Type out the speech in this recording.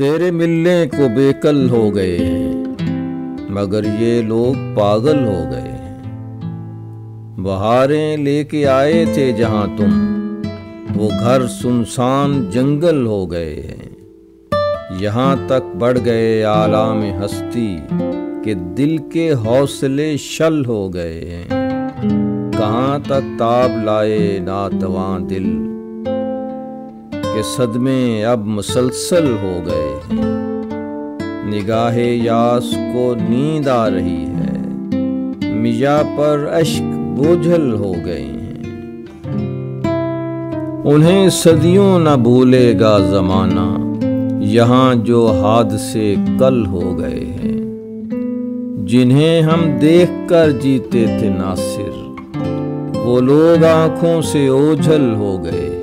तेरे मिलने को बेकल हो गए हैं, मगर ये लोग पागल हो गए हैं। बहारें लेके आए थे जहां तुम, वो घर सुनसान जंगल हो गए हैं। यहाँ तक बढ़ गए आलाम हस्ती कि दिल के हौसले शल हो गए हैं। कहाँ तक ताब लाए नातवां दिल के सदमे अब मुसलसल हो गए हैं। निगाहे यास को नींद आ रही है, मिया पर अश्क बोझल हो गए हैं। उन्हें सदियों न भूलेगा जमाना, यहाँ जो हादसे कल हो गए हैं। जिन्हें हम देख कर जीते थे नासिर, वो लोग आंखों से ओझल हो गए।